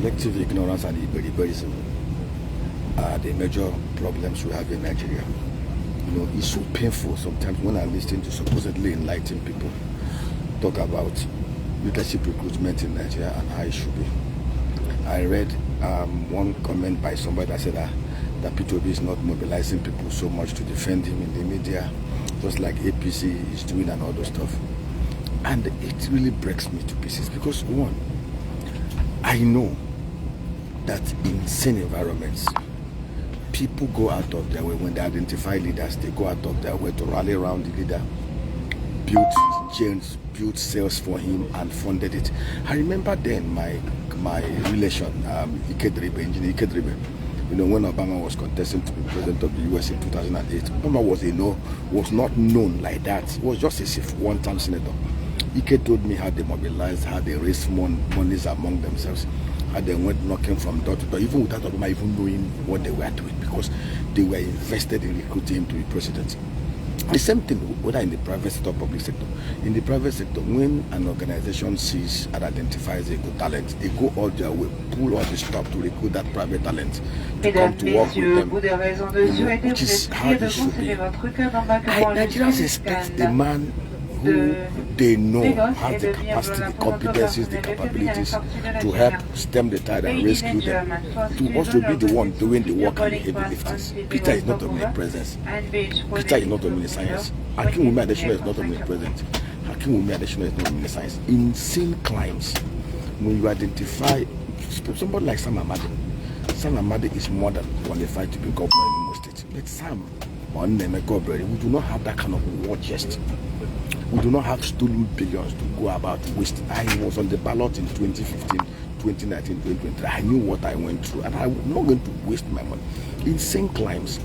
Collective ignorance and Iberisberism are the major problems we have in Nigeria. You know, it's so painful sometimes when I listen to supposedly enlightened people talk about leadership recruitment in Nigeria and how it should be. I read one comment by somebody that said that P2B is not mobilizing people so much to defend him in the media, just like APC is doing and all those stuff. And it really breaks me to pieces because, one, I know that in sane environments, people go out of their way when they identify leaders. They go out of their way to rally around the leader, build chains, build sales for him, and funded it. I remember then my relation, Engineer Ikedribe. You know, when Obama was contesting to be president of the US in 2008, Obama was not known like that. He was just a one-time senator. Ike told me how they mobilized, how they raised monies among themselves, how they went knocking from door to door, even without Obama even knowing what they were doing, because they were invested in recruiting him to be president. The same thing, whether in the private sector or public sector. In the private sector, when an organization sees and identifies a good talent, they go all their way, pull all the stuff to recruit that private talent to come to work with them, which is how it should be. Nigerians expect the man who they know has the capacity, the competencies, the capabilities to help stem the tide and rescue them, to also be the one doing the work and the heavy liftings. Peter is not omnipresent. Peter is not omniscience. Hakim Wumi Adesina is not omnipresent. Hakim Wumi Adesina is not omniscience. In sane climes, when you identify somebody like Sam Amadi is more than qualified to be governor in Imo State. But Sam, we do not have that kind of war chest. We do not have stolen billions to go about waste. I was on the ballot in 2015, 2019, 2023. I knew what I went through, and I'm not going to waste my money. In same climes,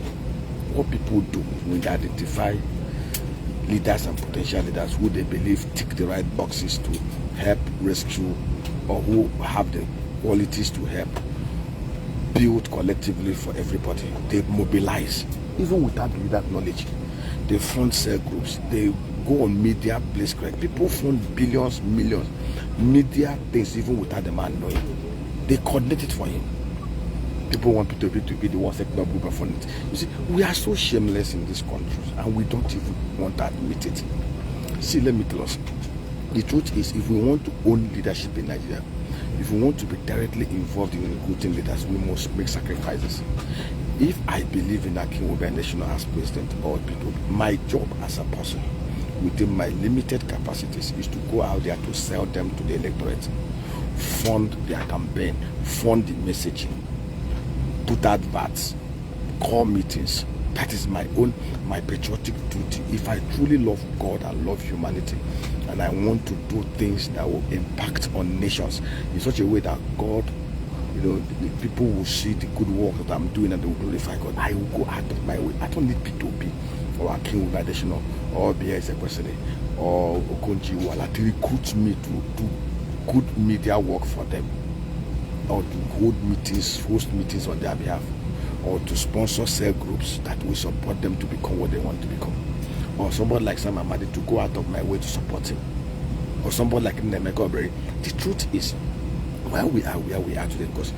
what people do when they identify leaders and potential leaders who they believe tick the right boxes to help rescue, or who have the qualities to help build collectively for everybody, they mobilize, even without that knowledge. They fund cell groups, they go on media, place correct. People fund billions, millions, media things even without the man knowing. They coordinate it for him. People want P2B to be the one sector group and fund it. You see, we are so shameless in this country, and we don't even want to admit it. See, let me tell us. The truth is, if we want to own leadership in Nigeria, if we want to be directly involved in recruiting leaders, we must make sacrifices. If I believe in Hakim Wumi Adesina as president or people, my job as a person, within my limited capacities, is to go out there to sell them to the electorate, fund their campaign, fund the messaging, put adverts, call meetings. That is my patriotic duty. If I truly love God and love humanity, and I want to do things that will impact on nations in such a way that God, you know, the people will see the good work that I'm doing and they will glorify God, I will go out of my way. I don't need P2B or Hakim Wumi Adesina or B.S. Ekwesili or Okonji Iweala to recruit me to do good media work for them, or to hold meetings, host meetings on their behalf, or to sponsor cell groups that will support them to become what they want to become, or somebody like Sam Amadi to go out of my way to support him, or somebody like Nnemeka Obere. The truth is, where we are today, because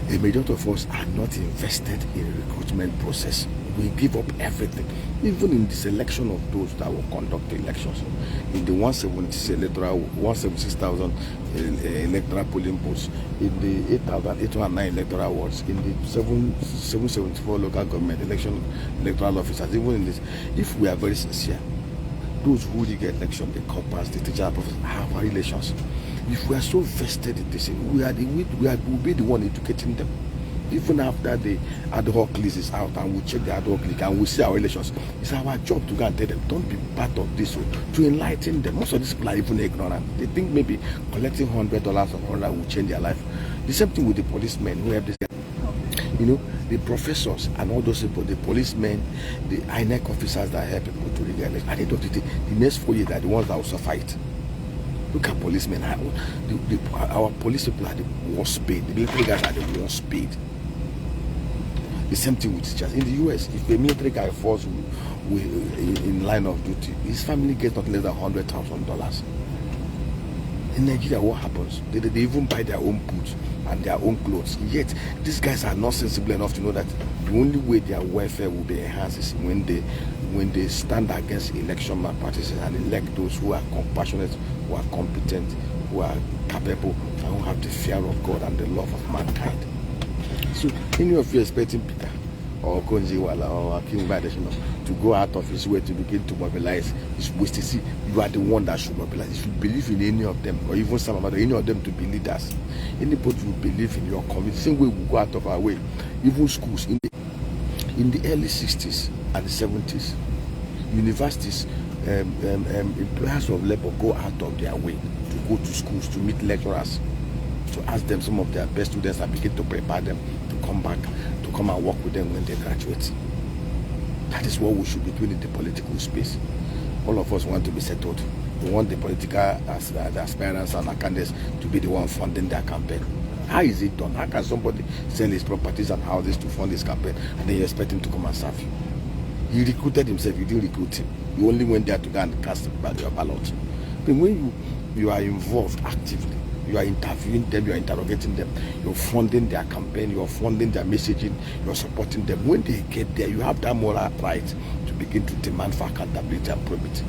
a majority of us are not invested in the recruitment process. We give up everything, even in the selection of those that will conduct the elections. In the 176,000 electoral polling booths, in the 8,809 electoral wards, in the 774 local government electoral officers, even in this, if we are very sincere, those who really get election, the corpers, the teacher, the professors, have our relations. If we are so vested in this, we'll be the one educating them. Even after the ad hoc list is out and we check the ad hoc list and we see our relations, it's our job to go and tell them, don't be part of this, to enlighten them. Most of these people are even ignorant. They think maybe collecting $100 or $100 will change their life. The same thing with the policemen who have this, you know, the professors and all those people, the policemen, the INEC officers that help people to get elected. At the end of the day, the next 4 years are the ones that will suffer it. Look at policemen. Our police people are the worst paid. The military guys are the worst paid. The same thing with teachers. In the US, if a military guy falls in line of duty, his family gets not less than $100,000. In Nigeria, what happens? They even buy their own boots and their own clothes. Yet, these guys are not sensible enough to know that the only way their welfare will be enhanced is when they stand against election malpractices and elect those who are compassionate, who are competent, who are capable, and who have the fear of God and the love of mankind. So, any of you expecting Peter or Konjiwala or King Badeshino to go out of his way to begin to mobilize is wasted. See, you are the one that should mobilize. If you believe in any of them, or even some of any of them to be leaders, anybody who believe in your community, same way we go out of our way. Even schools in the early 60s and the 70s, universities, employers of labor go out of their way to go to schools to meet lecturers, to ask them some of their best students and begin to prepare them to come back, to come and work with them when they graduate. That is what we should be doing in the political space. All of us want to be settled. We want the political aspirants and candidates to be the one funding their campaign. How is it done? How can somebody sell his properties and houses to fund his campaign and then you expect him to come and serve you? He recruited himself, you didn't recruit him. You only went there to go and cast your ballot. But when you are involved actively, you are interviewing them, you are interrogating them, you're funding their campaign, you're funding their messaging, you're supporting them. When they get there, you have that moral right to begin to demand for accountability and probity.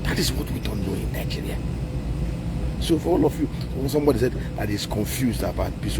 That is what we don't know in Nigeria. So for all of you, when somebody said that is confused about peace,